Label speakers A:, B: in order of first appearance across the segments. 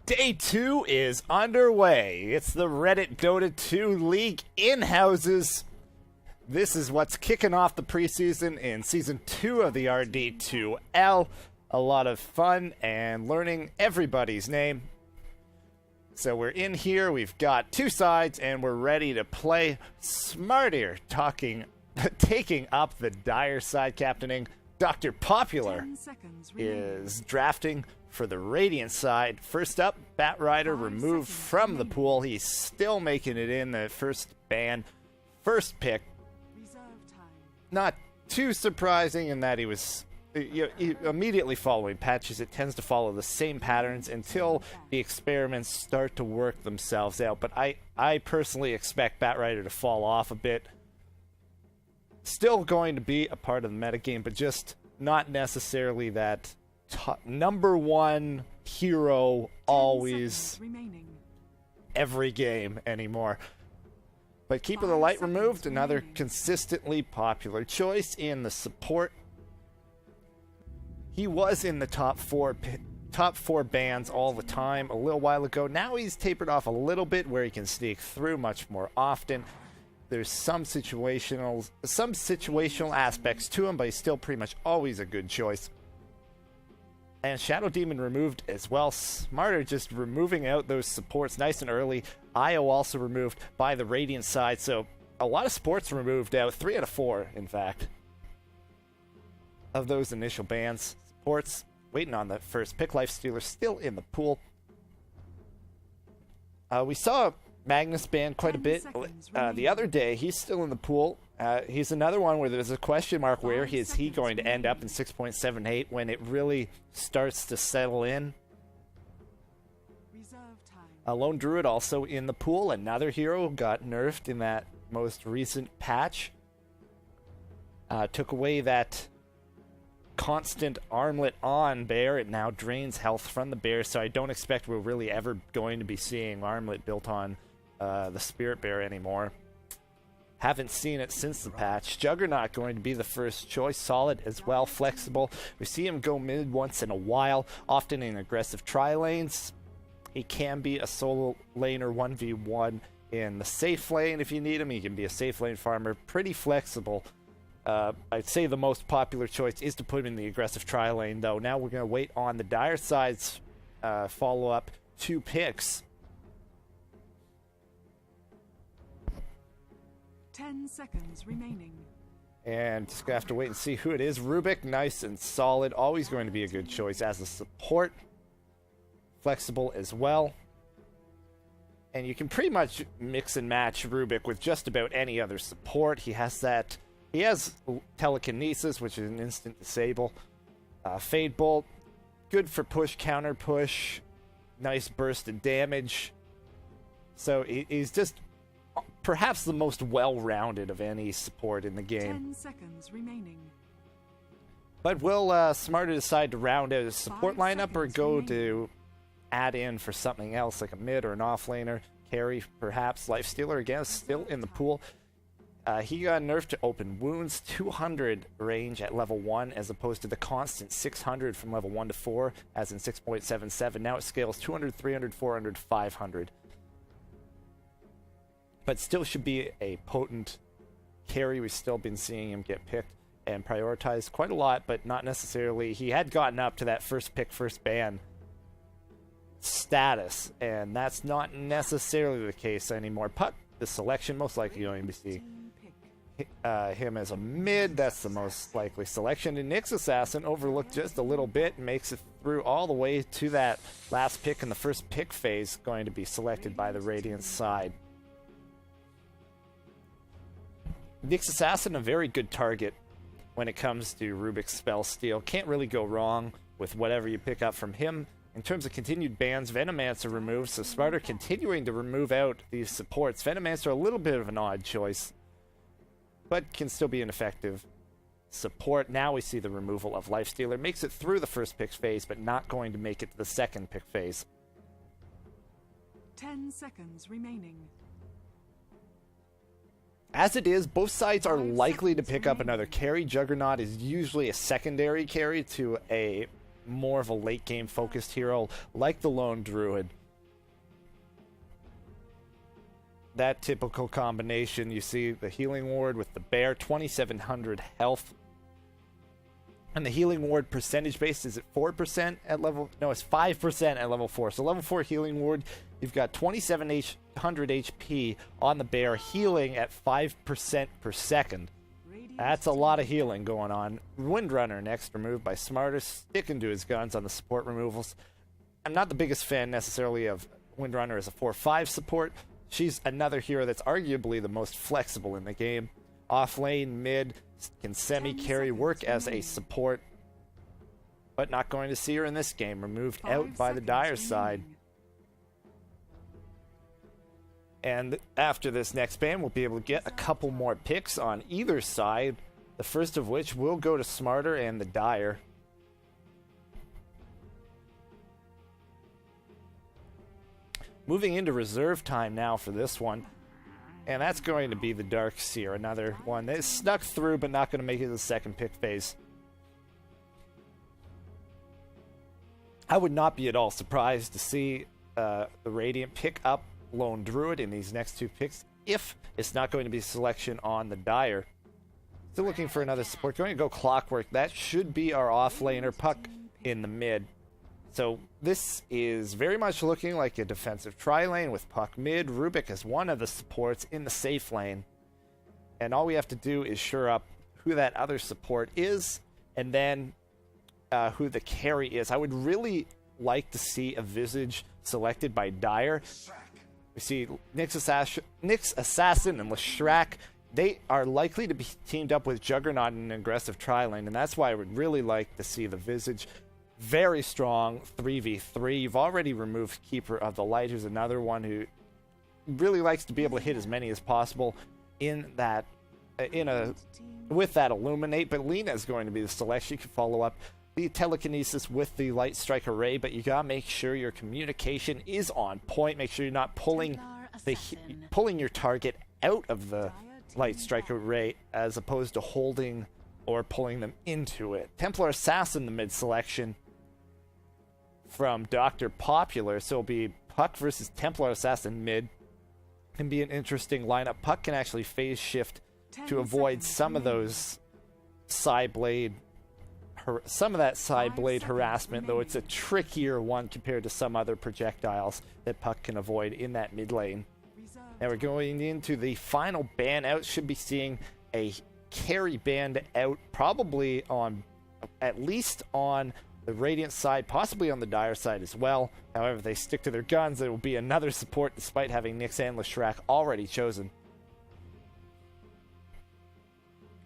A: Day 2 is underway. It's the Reddit Dota 2 League in-houses. This is what's kicking off the preseason in Season 2 of the RD2L. A lot of fun and learning everybody's name. So we're in here, we've got two sides, and we're ready to play. Smartyr taking up the Dire side, captaining. DrPopular is drafting for the Radiant side. First up, Batrider removed from the pool. He's still making it in the first ban. First pick. Not too surprising in that he was immediately following patches. It tends to follow the same patterns until the experiments start to work themselves out. But I personally expect Batrider to fall off a bit. Still going to be a part of the metagame, but just not necessarily that number one hero always every game anymore. But Keeper of the Light removed, another consistently popular choice in the support. He was in the top four bans all the time a little while ago. Now he's tapered off a little bit where he can sneak through much more often. There's some situational aspects to him, but he's still pretty much always a good choice. And Shadow Demon removed as well. Smartyr just removing out those supports nice and early. Io also removed by the Radiant side, so a lot of supports removed out. 3 out of 4, in fact, of those initial bans. Supports waiting on the first pick. Lifestealer still in the pool. We saw Magnus banned quite a bit the other day. He's still in the pool. He's another one where there's a question mark. Where is he going to end up in 6.78 when it really starts to settle in? Lone Druid also in the pool. Another hero got nerfed in that most recent patch. Took away that constant armlet on bear. It now drains health from the bear, so I don't expect we're really ever going to be seeing armlet built on the Spirit Bear anymore. Haven't seen it since the patch. Juggernaut going to be the first choice. Solid as well, flexible. We see him go mid once in a while, often in aggressive tri-lanes. He can be a solo laner 1v1 in the safe lane if you need him. He can be a safe lane farmer. Pretty flexible. I'd say the most popular choice is to put him in the aggressive tri-lane, though. Now we're going to wait on the Dire side's follow-up 2 picks.
B: 10 seconds remaining.
A: And just gonna have to wait and see who it is. Rubik, nice and solid. Always going to be a good choice as a support. Flexible as well. And you can pretty much mix and match Rubik with just about any other support. He has telekinesis, which is an instant disable. Fade Bolt, good for push, counter push. Nice burst of damage. So he's just perhaps the most well-rounded of any support in the game.
B: 10 seconds remaining.
A: But will Smartyr decide to round out his support lineup or go to add in for something else like a mid or an offlaner? Carry, perhaps. Lifestealer, again, still in the pool. He got nerfed to open wounds, 200 range at level 1 as opposed to the constant 600 from level 1 to 4 as in 6.77. Now it scales 200, 300, 400, 500. But still should be a potent carry. We've still been seeing him get picked and prioritized quite a lot, but not necessarily. He had gotten up to that first pick, first ban status, and that's not necessarily the case anymore. But the selection, most likely going to see him as a mid. That's the most likely selection. And Nyx Assassin overlooked just a little bit and makes it through all the way to that last pick in the first pick phase, going to be selected by the Radiant side. Nyx Assassin, a very good target when it comes to Rubik's Spell Steal. Can't really go wrong with whatever you pick up from him. In terms of continued bans, Venomancer removed, so Smartyr continuing to remove out these supports. Venomancer, a little bit of an odd choice, but can still be an effective support. Now we see the removal of Lifestealer. Makes it through the first pick phase, but not going to make it to the second pick phase.
B: 10 seconds remaining.
A: As it is, both sides are likely to pick up another carry. Juggernaut is usually a secondary carry to a more of a late game focused hero like the Lone Druid. that typical combination. You see the healing ward with the bear, 2700 health. And the healing ward percentage base is at 4% at level... No, it's 5% at level 4. So level 4 healing ward, you've got 2700 HP on the bear, healing at 5% per second. That's a lot of healing going on. Windrunner next, removed by Smartyr, sticking to his guns on the support removals. I'm not the biggest fan necessarily of Windrunner as a 4-5 support. She's another hero that's arguably the most flexible in the game. Off lane, mid, can semi-carry, work as a support. But not going to see her in this game. Removed out by the Dire side. And after this next ban, we'll be able to get a couple more picks on either side. The first of which will go to Smartyr and the Dire. Moving into reserve time now for this one. And that's going to be the Darkseer, another one that snuck through but not going to make it to the second pick phase. I would not be at all surprised to see the Radiant pick up Lone Druid in these next two picks if it's not going to be selection on the Dire. Still looking for another support. Going to go Clockwork. That should be our offlaner Puck in the mid. So this is very much looking like a defensive tri-lane with Puck mid. Rubik as one of the supports in the safe lane. And all we have to do is sure up who that other support is, and then who the carry is. I would really like to see a Visage selected by Dire. We see Nyx Assassin and Leshrac. They are likely to be teamed up with Juggernaut in an aggressive tri-lane, and that's why I would really like to see the Visage. Very strong 3v3. You've already removed Keeper of the Light, who's another one who really likes to be able to hit as many as possible in that with that Illuminate. But Lina is going to be the selection. You can follow up the telekinesis with the Light Strike Array, but you gotta make sure your communication is on point. Make sure you're not pulling your target out of the Light Strike Array as opposed to holding or pulling them into it. Templar Assassin, the mid selection from DrPopular, so it'll be Puck versus Templar Assassin mid. Can be an interesting lineup. Puck can actually phase shift to avoid some of those side blade harassment, though it's a trickier one compared to some other projectiles that Puck can avoid in that mid lane. Now we're going into the final ban out. Should be seeing a carry band out, probably on at least on the Radiant side, possibly on the Dire side as well. However, if they stick to their guns, it will be another support despite having Nyx and Leshrac already chosen.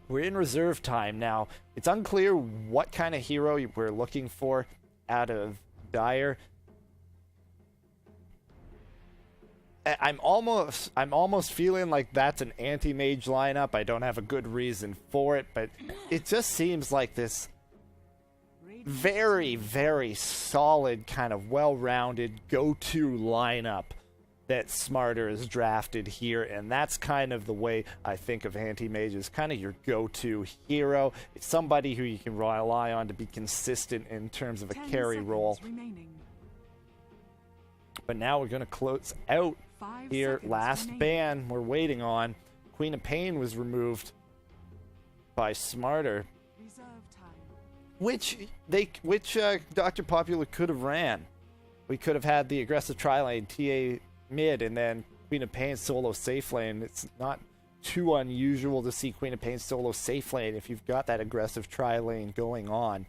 A: We're in reserve time now. It's unclear what kind of hero we're looking for out of Dire. I'm almost feeling like that's an anti-mage lineup. I don't have a good reason for it, but it just seems like this very, very solid, kind of well-rounded go-to lineup that Smartyr is drafted here, and that's kind of the way I think of anti-mage as kind of your go-to hero. It's somebody who you can rely on to be consistent in terms of a carry role. But now we're going to close out here. Last ban we're waiting on. Queen of Pain was removed by Smartyr, which DrPopular could have ran. We could have had the aggressive tri-lane TA mid and then Queen of Pain solo safe lane. It's not too unusual to see Queen of Pain solo safe lane if you've got that aggressive tri-lane going on.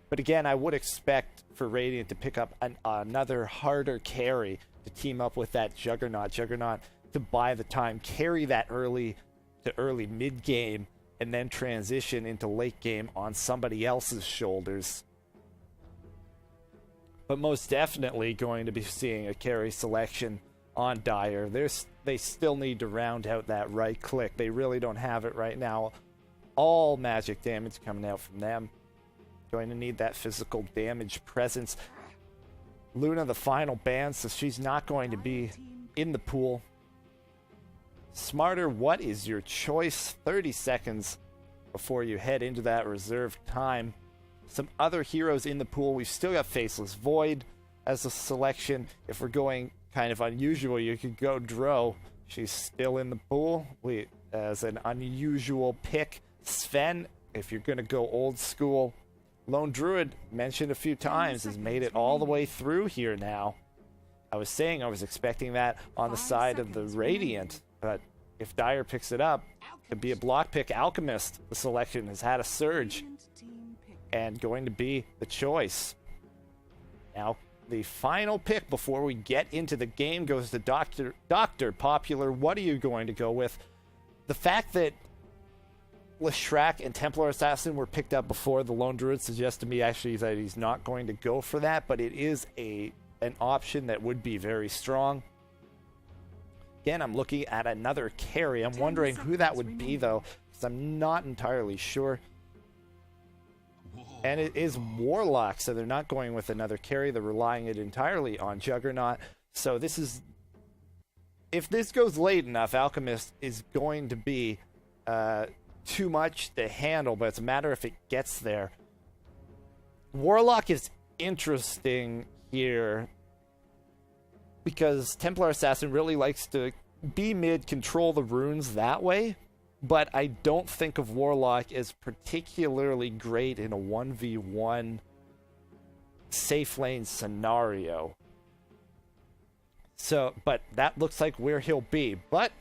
A: But again, I would expect for Radiant to pick up another harder carry to team up with that Juggernaut. Juggernaut to buy the time, carry that early to early mid game, and then transition into late game on somebody else's shoulders. But most definitely going to be seeing a carry selection on Dire. They still need to round out that right click. They really don't have it right now. All magic damage coming out from them. Going to need that physical damage presence. Luna, the final ban, so she's not going to be in the pool. Smartyr, what is your choice? 30 seconds before you head into that reserved time. Some other heroes in the pool. We've still got Faceless Void as a selection. If we're going kind of unusual. You could go Dro. She's still in the pool. As an unusual pick. Sven, if you're going to go old school. Lone Druid, mentioned a few times, has made it all the way through here now. I was saying I was expecting that on the side of the Radiant, but if Dire picks it up, it could be a block pick. Alchemist, the selection, has had a surge and going to be the choice. Now, the final pick before we get into the game goes to DrPopular. What are you going to go with? The fact that Leshrac and Templar Assassin were picked up before the Lone Druid suggests to me actually that he's not going to go for that, but it is an option that would be very strong. Again, I'm looking at another carry. I'm wondering who that would be, though, because I'm not entirely sure. And it is Warlock, so they're not going with another carry. They're relying it entirely on Juggernaut. So this is... If this goes late enough, Alchemist is going to be too much to handle, but it's a matter if it gets there. Warlock is interesting here because Templar Assassin really likes to be mid, control the runes that way, but I don't think of Warlock as particularly great in a 1v1 safe lane scenario. So, but that looks like where he'll be. But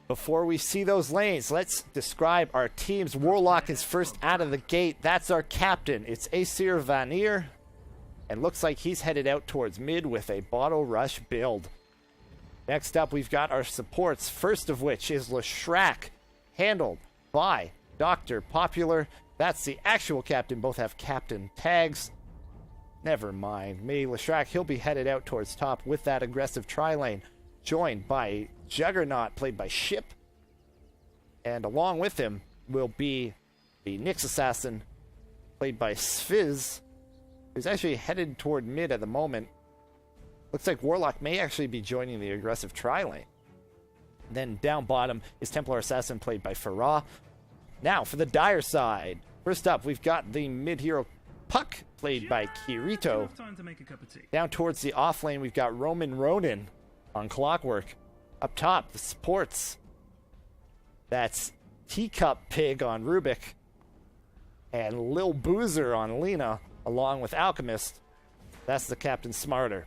A: before we see those lanes, let's describe our teams. Warlock is first out of the gate. That's our captain. It's AesirVanir. And looks like he's headed out towards mid with a bottle rush build. Next up, we've got our supports. First of which is Leshrac, handled by DrPopular. That's the actual captain. Both have captain tags. Never mind. Me, Leshrac, he'll be headed out towards top with that aggressive tri-lane. Joined by Juggernaut, played by Schip. And along with him will be the Nyx Assassin, played by svizh, who's actually headed toward mid at the moment. Looks like Warlock may actually be joining the aggressive tri-lane. Then down bottom is Templar Assassin, played by Farah. Now for the Dire side. First up, we've got the mid-hero Puck, played by Kirito. Down towards the off lane, we've got Ronin on Clockwork. Up top, the supports. That's Teacup Pig on Rubik. And Lil Boozer on Lena, along with Alchemist. That's the Captain Smartyr.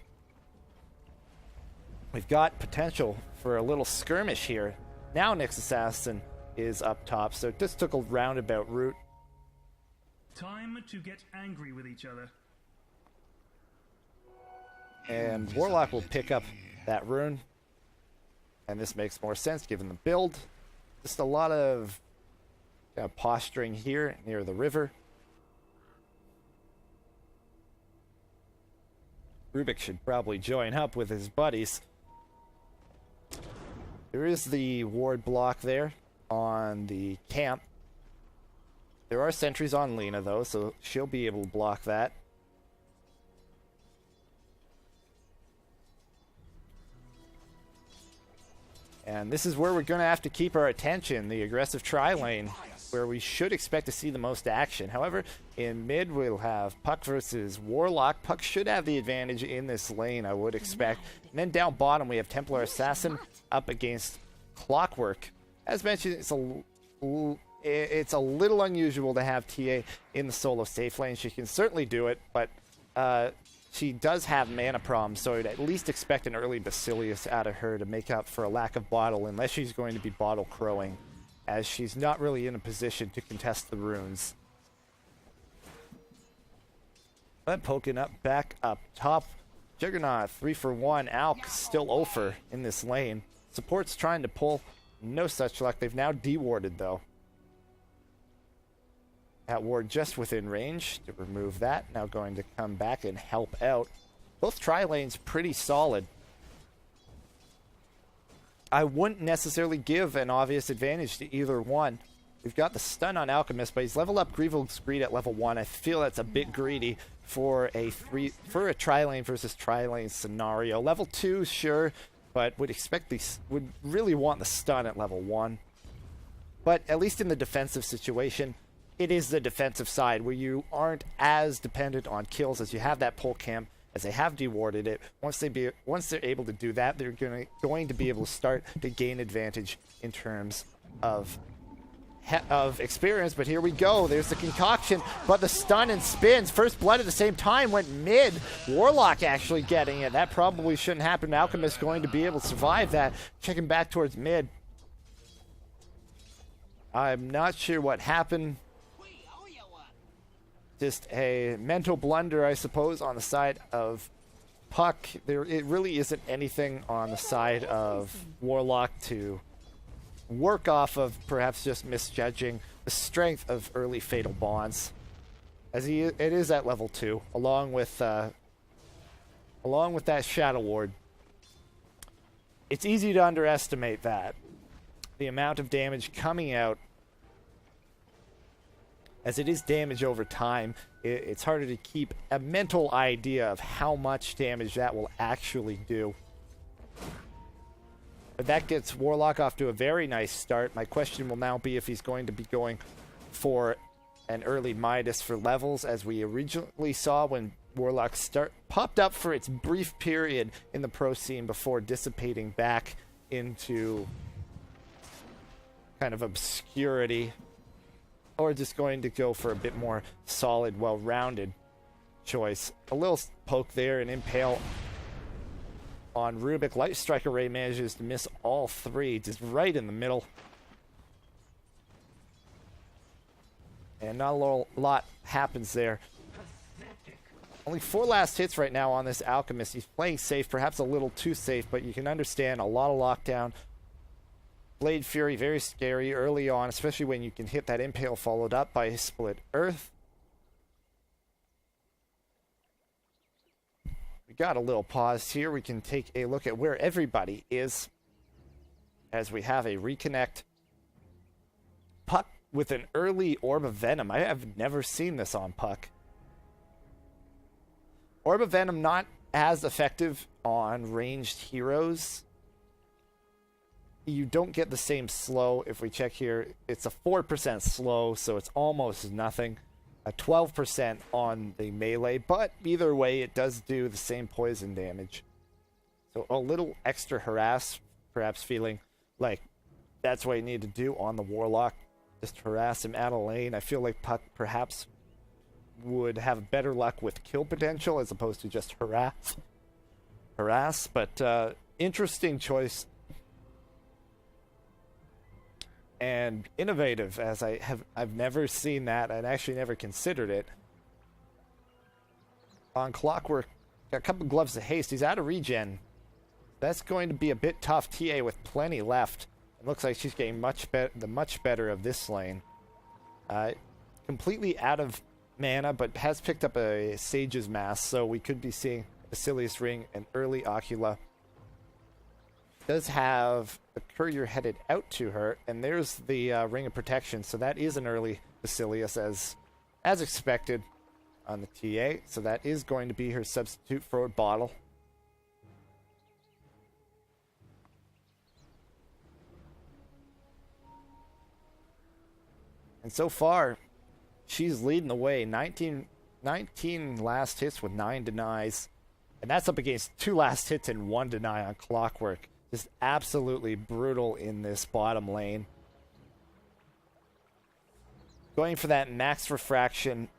A: We've got potential for a little skirmish here. Now Nyx Assassin is up top, so it just took a roundabout route.
C: Time to get angry with each other.
A: And Warlock will pick up that rune. And this makes more sense given the build. Just a lot of posturing here near the river. Rubik should probably join up with his buddies. There is the ward block there on the camp. There are sentries on Lena, though, so she'll be able to block that. And this is where we're going to have to keep our attention, the aggressive tri-lane, where we should expect to see the most action. However, in mid, we'll have Puck versus Warlock. Puck should have the advantage in this lane, I would expect. And then down bottom, we have Templar Assassin up against Clockwork. As mentioned, it's a little unusual to have TA in the solo safe lane. She can certainly do it, but she does have mana problems, so I'd at least expect an early Basilius out of her to make up for a lack of bottle, unless she's going to be bottle crowing, as she's not really in a position to contest the runes. But poking up back up top. Juggernaut 3-for-1. Alk still over in this lane. Support's trying to pull. No such luck. They've now dewarded, though. That ward just within range to remove that. Now going to come back and help out. Both tri-lanes pretty solid. I wouldn't necessarily give an obvious advantage to either one. We've got the stun on Alchemist, but he's leveled up Grievel's Greed at level 1. I feel that's a bit greedy for a tri-lane versus tri-lane scenario. Level 2, sure, but would really want the stun at level 1. But at least in the defensive situation, it is the defensive side where you aren't as dependent on kills as you have that pull camp. as they have dewarded it. Once they're able to do that, they're going to be able to start to gain advantage in terms of experience. But here we go. There's the concoction, but the stun and spins. First blood at the same time went mid. Warlock actually getting it. That probably shouldn't happen. Alchemist going to be able to survive that. Checking back towards mid. I'm not sure what happened. Just a mental blunder, I suppose, on the side of Puck. It really isn't anything on the side of Warlock to work off of, perhaps just misjudging the strength of early Fatal Bonds. As it is at level 2, along with that Shadow Ward. It's easy to underestimate that. The amount of damage coming out, as it is damage over time, it's harder to keep a mental idea of how much damage that will actually do. But that gets Warlock off to a very nice start. My question will now be if he's going to be going for an early Midas for levels, as we originally saw when Warlock popped up for its brief period in the pro scene before dissipating back into kind of obscurity. Or just going to go for a bit more solid, well-rounded choice. A little poke there and impale on Rubik. Light Strike Array manages to miss all three, just right in the middle. And not a lot happens there. Only 4 last hits right now on this Alchemist. He's playing safe, perhaps a little too safe, but you can understand a lot of lockdown. Blade Fury, very scary early on, especially when you can hit that impale followed up by Split Earth. We got a little pause here. We can take a look at where everybody is as we have a reconnect. Puck with an early Orb of Venom. I have never seen this on Puck. Orb of Venom not as effective on ranged heroes. You don't get the same slow. If we check here, it's a 4% slow, so it's almost nothing. A 12% on the melee, but either way, it does do the same poison damage. So a little extra harass, perhaps feeling like that's what you need to do on the Warlock. Just harass him out of lane. I feel like Puck perhaps would have better luck with kill potential as opposed to just harass. But interesting choice. And innovative, as I've never seen that. I'd actually never considered it. On Clockwork, got a couple gloves of haste. He's out of regen. That's going to be a bit tough. TA with plenty left. It looks like she's getting much better of this lane. Completely out of mana, but has picked up a Sage's Mask, so we could be seeing Basilius Ring and early Ocula. Does have a courier headed out to her, and there's the Ring of Protection, so that is an early Basilius as expected on the TA, so that is going to be her substitute for a bottle. And so far, she's leading the way. 19 last hits with 9 denies, and that's up against 2 last hits and 1 deny on Clockwork. Just absolutely brutal in this bottom lane. Going for that max refraction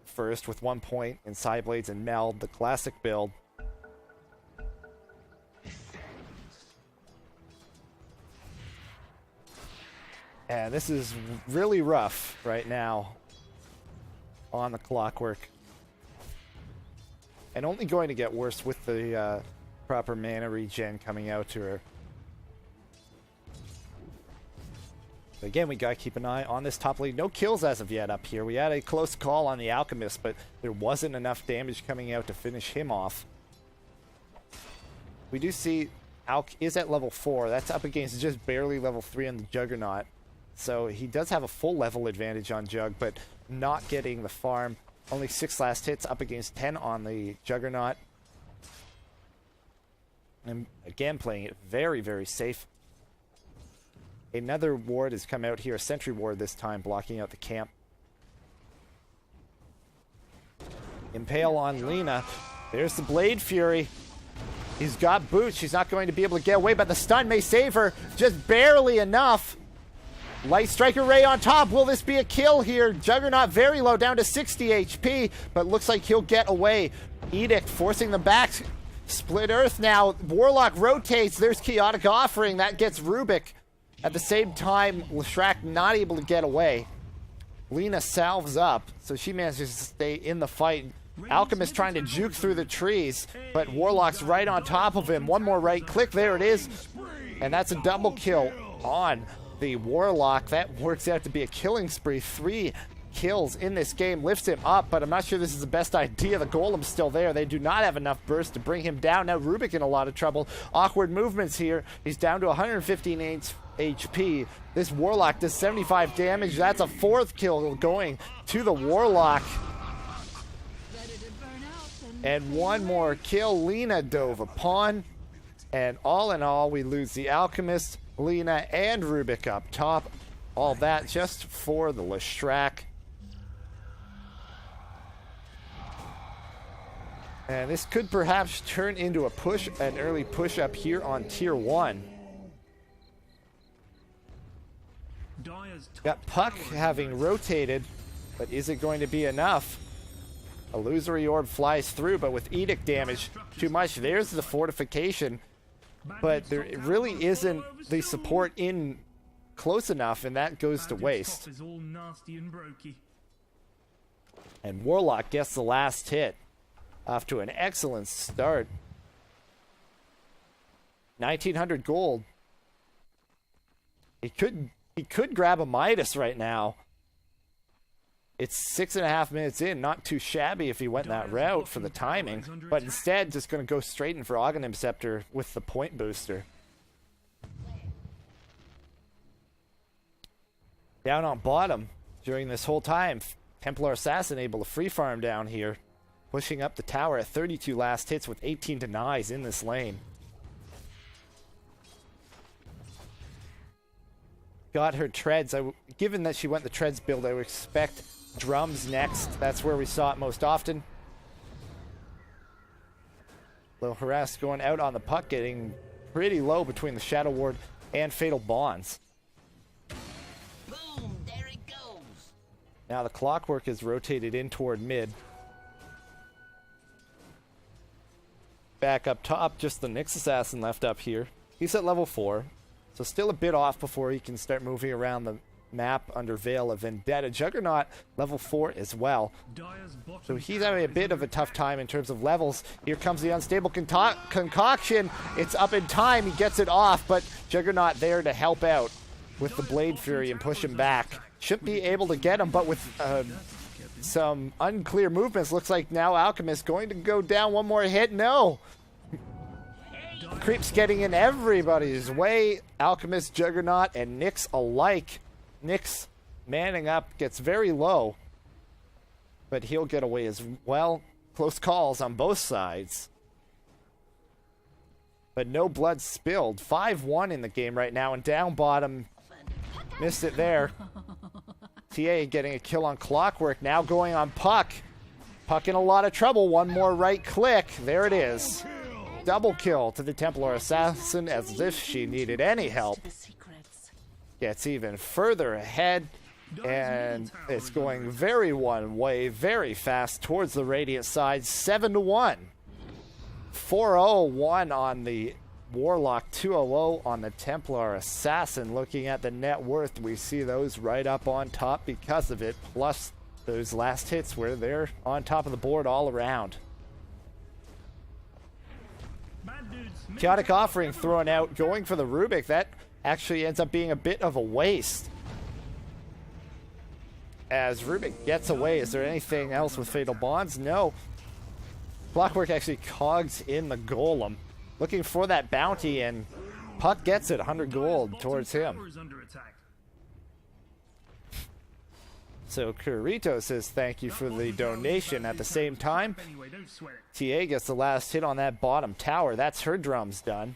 A: first with 1 point in Psyblades and Meld, the classic build. And this is really rough right now on the Clockwork. And only going to get worse with the proper mana regen coming out to her. But again, we gotta keep an eye on this top lane. No kills as of yet up here. We had a close call on the Alchemist, but there wasn't enough damage coming out to finish him off. We do see Alk is at level 4. That's up against just barely level 3 on the Juggernaut. So he does have a full level advantage on Jug, but not getting the farm. Only 6 last hits, up against 10 on the Juggernaut. And again, playing it very, very safe. Another ward has come out here, a sentry ward this time, blocking out the camp. Impale on Lena. There's the Blade Fury. He's got boots. She's not going to be able to get away, but the stun may save her. Just barely enough. Light Striker Ray on top. Will this be a kill here? Juggernaut very low, down to 60 HP, but looks like he'll get away. Edict forcing them back. Split Earth now. Warlock rotates. There's Chaotic Offering. That gets Rubik. At the same time, Leshrac not able to get away. Lina salves up, so she manages to stay in the fight. Alchemist trying to juke through the trees, but Warlock's right on top of him. One more right click, there it is. And that's a double kill on the Warlock. That works out to be a killing spree. 3 kills in this game, lifts him up, but I'm not sure this is the best idea. The Golem's still there. They do not have enough burst to bring him down. Now Rubik in a lot of trouble. Awkward movements here. He's down to 115 HP. This Warlock does 75 damage. That's a 4th kill going to the Warlock. And one more kill. Lina dove upon. And all in all, we lose the Alchemist, Lina, and Rubik up top. All that just for the Leshrac. And this could perhaps turn into a push, an early push up here on tier 1. Got Puck having rotated, but is it going to be enough? Illusory Orb flies through, but with Edict damage, too much. There's the fortification, but there really isn't the support in close enough, and that goes to waste. And Warlock gets the last hit. Off to an excellent start. 1900 gold. He could grab a Midas right now. It's 6.5 minutes in, not too shabby if he went that route for the timing, but instead just going to go straight in for Aghanim Scepter with the point booster. Down on bottom during this whole time, Templar Assassin able to free farm down here, pushing up the tower at 32 last hits with 18 denies in this lane. Got her treads. Given that she went the treads build, I would expect drums next. That's where we saw it most often. Little harass going out on the Puck, getting pretty low between the Shadow Ward and Fatal Bonds.
D: Boom, there it goes.
A: Now the Clockwork is rotated in toward mid. Back up top, just the Nyx Assassin left up here. He's at level 4, so still a bit off before he can start moving around the map under Veil of Vendetta. Juggernaut, level 4 as well. So he's having a bit of a tough time in terms of levels. Here comes the Unstable Concoction. It's up in time. He gets it off, but Juggernaut there to help out with the Blade Fury and push him back. Should be able to get him, but with some unclear movements, looks like now Alchemist going to go down. One more hit. No! Creeps getting in everybody's way. Alchemist, Juggernaut, and Nyx alike. Nyx manning up, gets very low, but he'll get away as well. Close calls on both sides, but no blood spilled. 5-1 in the game right now, and down bottom, missed it there. TA getting a kill on Clockwork, now going on Puck. Puck in a lot of trouble. One more right click. There it is. Double kill to the Templar Assassin, as if she needed any help. Gets even further ahead, and it's going very one way, very fast towards the Radiant side. 7-1. 4-0-1 on the Warlock, 2-0 on the Templar Assassin. Looking at the net worth, we see those right up on top because of it, plus those last hits where they're on top of the board all around. Chaotic Offering thrown out, going for the Rubik. That actually ends up being a bit of a waste, as Rubik gets away. Is there anything else with Fatal Bonds? No. Clockwork actually cogs in the Golem, looking for that bounty, and Puck gets it. 100 gold towards him. So Kurito says thank you for the donation. At the same time, TA gets the last hit on that bottom tower. That's her drums done.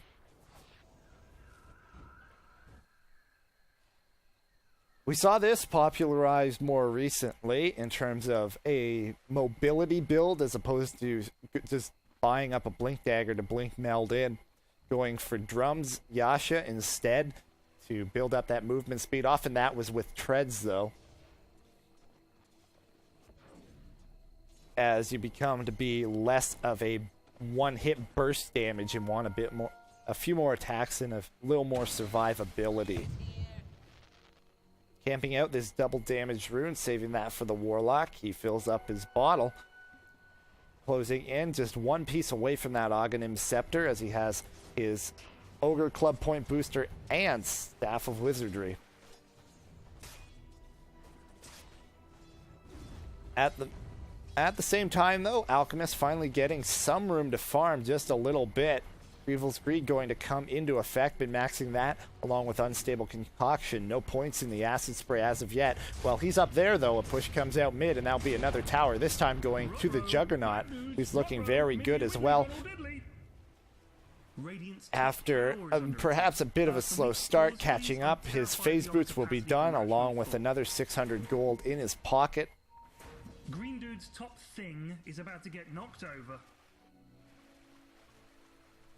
A: We saw this popularized more recently in terms of a mobility build as opposed to just buying up a Blink Dagger to Blink Meld in. Going for Drums Yasha instead to build up that movement speed. Often that was with Treads, though. As you become to be less of a one-hit burst damage and want a few more attacks and a little more survivability. Camping out this double damage rune, saving that for the Warlock. He fills up his bottle. Closing in, just one piece away from that Aghanim Scepter as he has his Ogre Club Point Booster and Staff of Wizardry. At the same time, though, Alchemist finally getting some room to farm just a little bit. Grievel's Greed going to come into effect, been maxing that along with Unstable Concoction. No points in the Acid Spray as of yet. Well, he's up there, though. A push comes out mid, and that'll be another tower, this time going to the Juggernaut, who's looking very good as well. After perhaps a bit of a slow start catching up, his Phase Boots will be done, along with another 600 gold in his pocket.
C: Green Dude's top thing is about to get knocked over.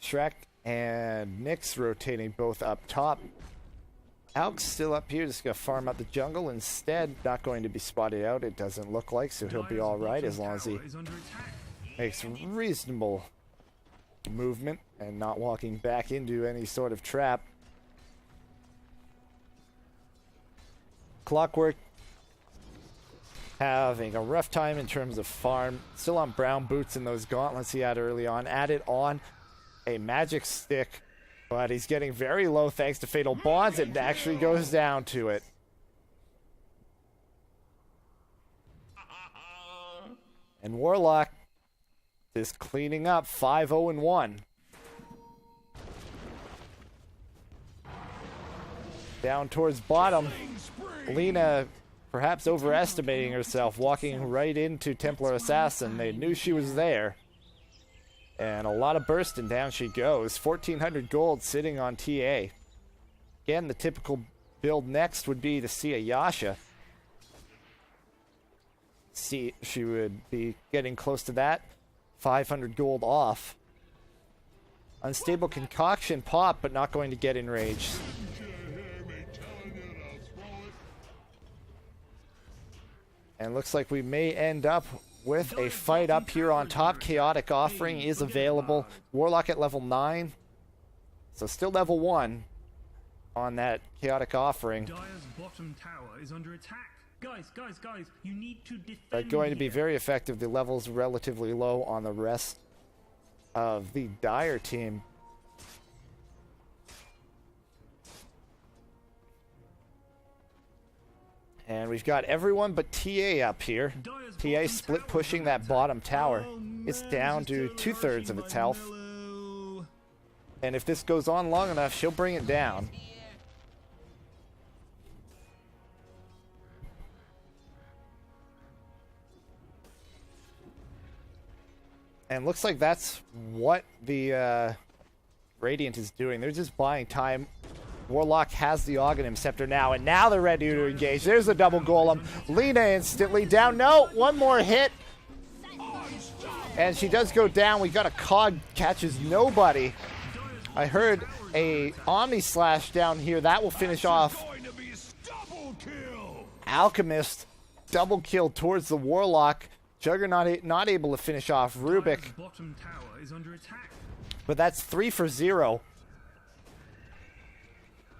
A: Shrek and Nyx rotating both up top. Alk's still up here, just gonna farm up the jungle instead. Not going to be spotted out, it doesn't look like, so he'll be alright as long as he makes reasonable movement and not walking back into any sort of trap. Clockwork having a rough time in terms of farm. Still on brown boots in those gauntlets he had early on. Added on a magic stick, but he's getting very low thanks to Fatal Bonds. It actually goes down to it. And Warlock is cleaning up 5-0-1. Down towards bottom. Lena perhaps overestimating herself, walking right into Templar Assassin. They knew she was there. And a lot of burst, and down she goes. 1,400 gold sitting on TA. Again, the typical build next would be to see a Yasha. See, she would be getting close to that. 500 gold off. Unstable Concoction pop, but not going to get enraged. And looks like we may end up with a fight up here on top. Chaotic Offering is available. Warlock at level 9. So still level 1 on that Chaotic Offering.
C: Dire's bottom tower is under attack. Guys, you need to defend.
A: But going to be very effective. The level's relatively low on the rest of the Dire team. And we've got everyone but TA up here. TA split pushing that bottom tower. It's down to 2/3 of its health. And if this goes on long enough, she'll bring it down. And looks like that's what the Radiant is doing. They're just buying time. Warlock has the Aghanim Scepter now, and now they're ready to engage. There's a double golem. Lena instantly down. No, one more hit. And she does go down. We got a Cog, catches nobody. I heard a Omni Slash down here. That will finish off. Alchemist, double kill towards the Warlock. Juggernaut not able to finish off Rubik.
C: Bottom tower is under attack.
A: But that's 3 for 0.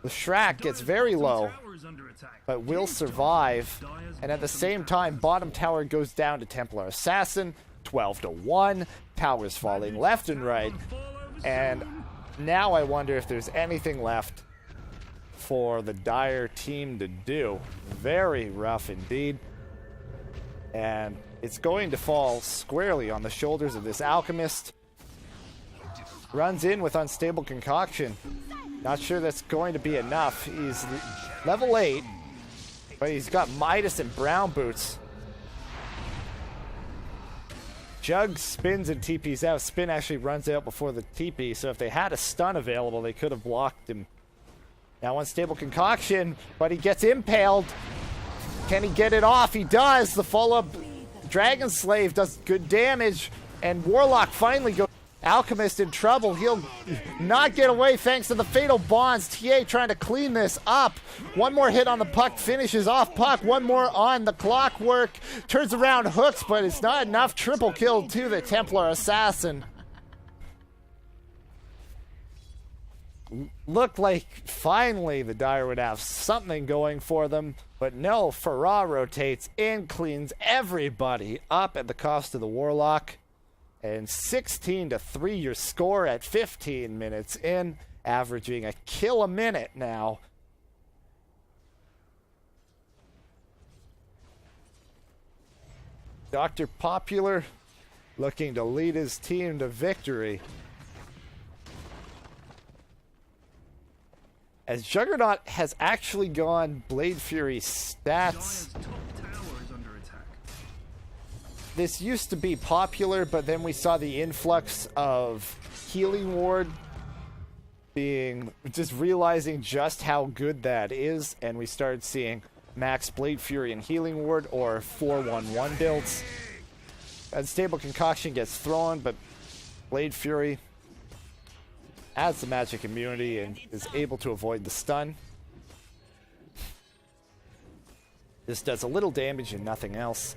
A: The Shrek gets very low, but will survive. And at the same time, bottom tower goes down to Templar Assassin. 12-1. Towers falling left and right. And now I wonder if there's anything left for the Dire team to do. Very rough indeed. And it's going to fall squarely on the shoulders of this Alchemist. Runs in with Unstable Concoction. Not sure that's going to be enough. He's level 8, but he's got Midas and brown boots. Jug spins and TP's out. Spin actually runs out before the TP, so if they had a stun available, they could have blocked him. Now Unstable Concoction, but he gets impaled. Can he get it off? He does. The follow-up Dragon Slave does good damage, and Warlock finally goes Alchemist in trouble. He'll not get away thanks to the fatal bonds. TA trying to clean this up. One more hit on the puck, finishes off puck. One more on the clockwork. Turns around, hooks, but it's not enough. Triple kill to the Templar Assassin. Looked like finally the Dire would have something going for them, but no, Farah rotates in, cleans everybody up at the cost of the Warlock. And 16-3 your score at 15 minutes in, averaging a kill a minute now. DrPopular looking to lead his team to victory. As Juggernaut has actually gone Blade Fury stats. This used to be popular, but then we saw the influx of Healing Ward being, just realizing just how good that is, and we started seeing Max Blade Fury and Healing Ward or 4-1-1 builds. Unstable Concoction gets thrown, but Blade Fury adds the magic immunity and is able to avoid the stun. This does a little damage and nothing else.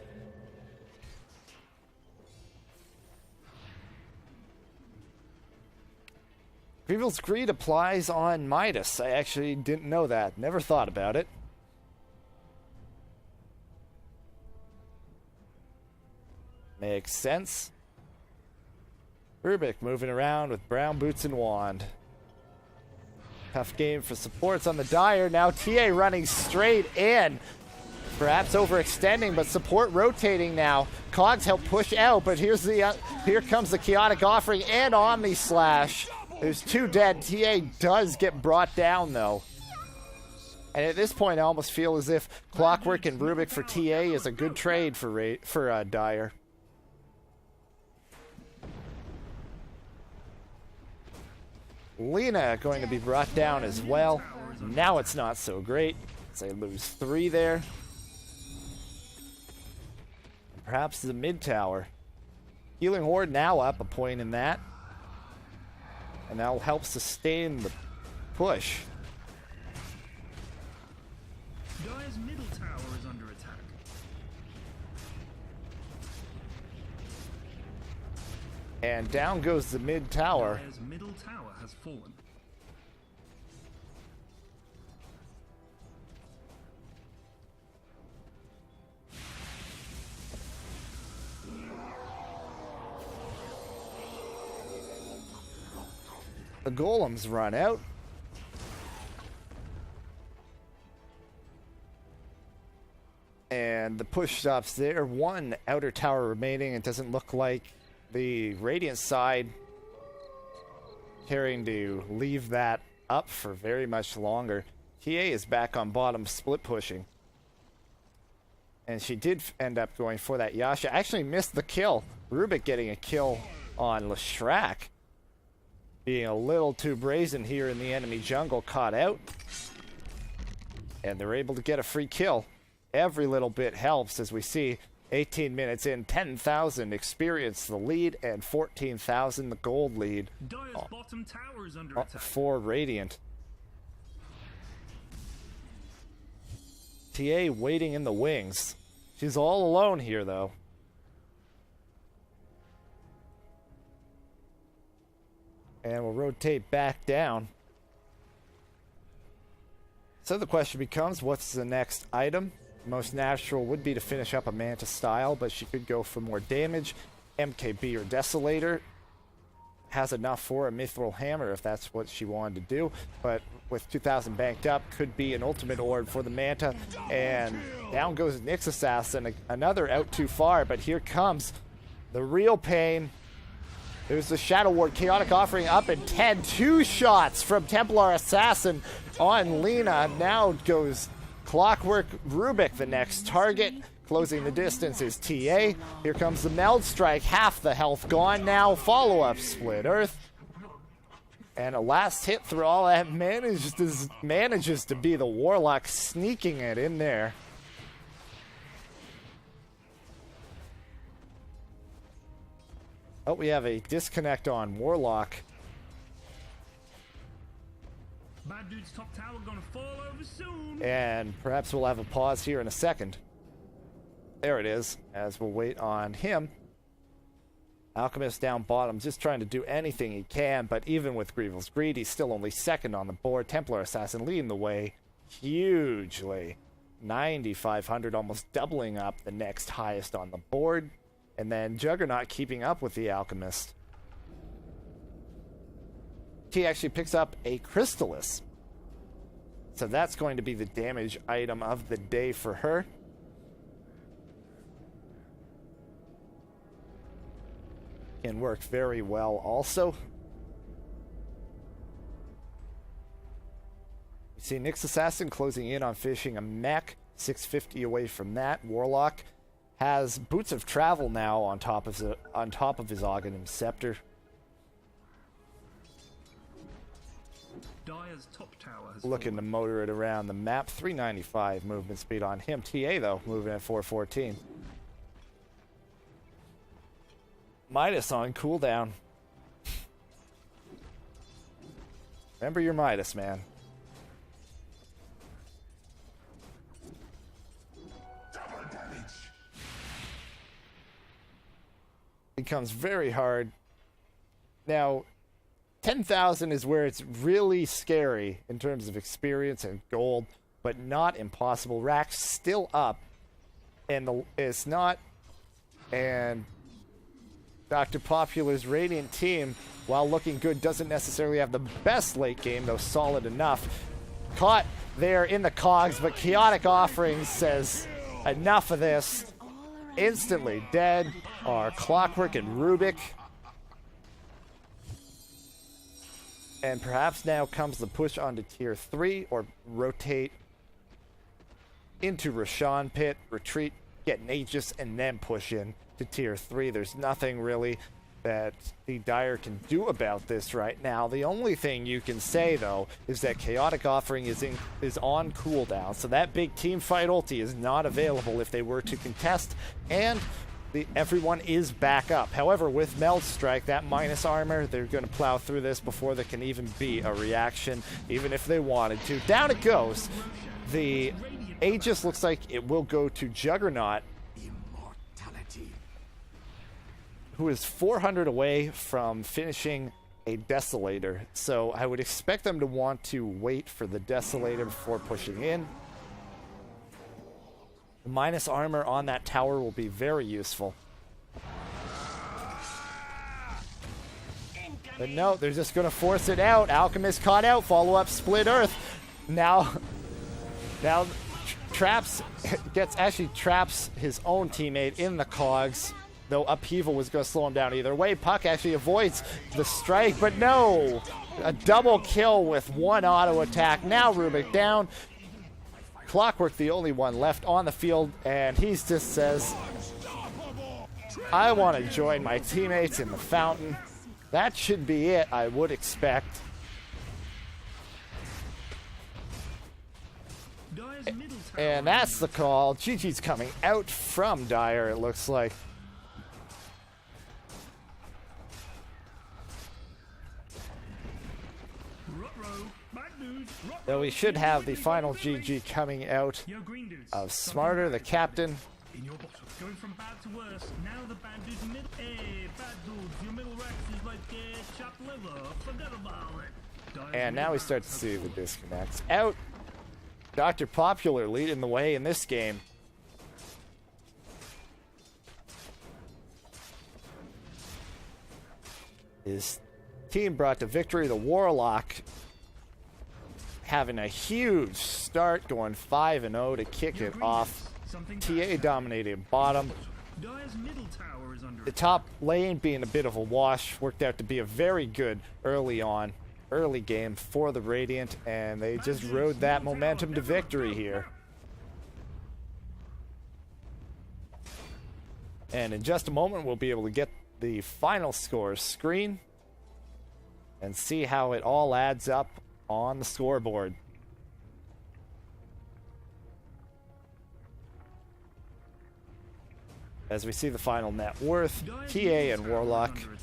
A: Grievel's Greed applies on Midas. I actually didn't know that. Never thought about it. Makes sense. Rubik moving around with brown boots and wand. Tough game for supports on the Dire. Now TA running straight in. Perhaps overextending, but support rotating now. Cogs help push out, but here comes the Chaotic Offering and Omni Slash. There's two dead. TA does get brought down though. And at this point I almost feel as if Clockwork and Rubik for TA is a good trade for Dire. Lena going to be brought down as well. Now it's not so great. They lose 3 there. Perhaps the mid tower. Healing Horde now up a point in that. And that'll help sustain the push.
C: Dire's middle tower is under attack.
A: And down goes the mid tower.
C: Dire's middle tower has fallen.
A: The golems run out. And the push stops there. One outer tower remaining. It doesn't look like the Radiant side caring to leave that up for very much longer. TA is back on bottom, split pushing. And she did end up going for that Yasha. Actually missed the kill. Rubik getting a kill on Leshrac. Being a little too brazen here in the enemy jungle, caught out. And they're able to get a free kill. Every little bit helps, as we see 18 minutes in, 10,000 experience the lead and 14,000 the gold lead.
C: Dire's bottom tower is under attack.
A: For Radiant. TA waiting in the wings. She's all alone here though. And we'll rotate back down. So the question becomes, what's the next item? Most natural would be to finish up a Manta style, but she could go for more damage. MKB or Desolator has enough for a Mithril Hammer if that's what she wanted to do. But with 2,000 banked up, could be an ultimate orb for the Manta. And down goes Nyx Assassin, another out too far, but here comes the real pain. There's the Shadow Ward, Chaotic Offering up in 10. 2 shots from Templar Assassin on Lena. Now goes Clockwork. Rubik, the next target. Closing the distance is TA. Here comes the Meld Strike. Half the health gone now. Follow-up Split Earth. And a last hit through all that manages to be the Warlock, sneaking it in there. Oh, we have a disconnect on Warlock.
C: Bad dude's top tower gonna fall over soon.
A: And perhaps we'll have a pause here in a second. There it is, as we'll wait on him. Alchemist down bottom, just trying to do anything he can, but even with Grievel's Greed, he's still only second on the board. Templar Assassin leading the way hugely. 9,500, almost doubling up the next highest on the board. And then Juggernaut keeping up with the Alchemist. He actually picks up a Crystallis. So that's going to be the damage item of the day for her. Can work very well also. You see Nyx Assassin closing in on finishing a mech. 650 away from that. Warlock has Boots of Travel now on top of his Oghanim Scepter.
C: Dire's top tower has
A: Looking to motor it around the map. 395 movement speed on him. TA, though, moving at 414. Midas on cooldown. Remember your Midas, man. Becomes very hard. Now, 10,000 is where it's really scary in terms of experience and gold, but not impossible. Rack's still up, and it's not. And DrPopular's Radiant team, while looking good, doesn't necessarily have the best late game, though solid enough. Caught there in the cogs, but Chaotic Offering says, enough of this. Instantly dead are Clockwork and Rubik. And perhaps now comes the push onto tier 3, or rotate into Rashawn Pit, retreat, get an Aegis, and then push in to tier 3. There's nothing really that the Dire can do about this right now. The only thing you can say, though, is that Chaotic Offering is on cooldown, so that big team fight ulti is not available if they were to contest, and everyone is back up. However, with Meld Strike, that minus armor, they're going to plow through this before there can even be a reaction, even if they wanted to. Down it goes. The Aegis looks like it will go to Juggernaut, who is 400 away from finishing a Desolator. So I would expect them to want to wait for the Desolator before pushing in. The minus armor on that tower will be very useful. But no, they're just going to force it out. Alchemist caught out. Follow-up Split Earth. Now traps his own teammate in the cogs. Though Upheaval was going to slow him down either way. Puck actually avoids the strike, but no! A double kill with one auto attack. Now Rubik down. Clockwork the only one left on the field, and he just says, I want to join my teammates in the fountain. That should be it, I would expect. And that's the call. GG's coming out from Dire, it looks like. Though we should have the final GG coming out of Smartyr, the captain.
C: In your bottom, going from bad to worse. Now the bad dude's middle. Hey, bad dudes, your middle Rex is like chopped liver. Forget about it.
A: And now we start to see the disconnects. Out. DrPopular leading the way in this game. His team brought to victory. The Warlock having a huge start, going 5-0 to kick it off. TA dominated bottom. The top lane being a bit of a wash worked out to be a very good early game for the Radiant, and they just rode that momentum to victory here. And in just a moment, we'll be able to get the final score screen and see how it all adds up on the scoreboard. As we see the final net worth,
C: Dire's
A: TA
C: middle
A: and
C: tower is
A: Warlock
C: under attack.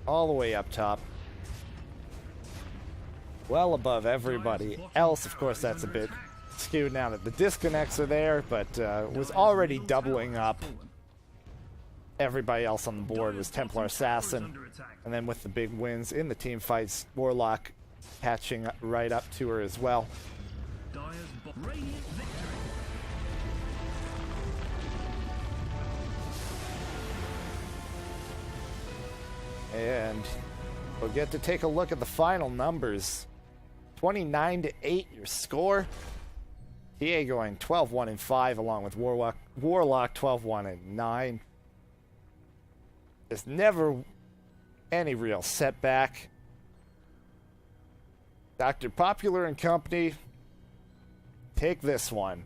A: all the way up top. Well above everybody else. Of course, that's a bit skewed now that the disconnects are there, but was already doubling up. Everybody else on the board was Templar Assassin. And then with the big wins in the team fights, Warlock catching right up to her as well.
C: Radiant victory.
A: And we'll get to take a look at the final numbers. 29-8 your score. TA going 12-1-5 along with Warlock 12-1-9. There's never any real setback. DrPopular and company take this one.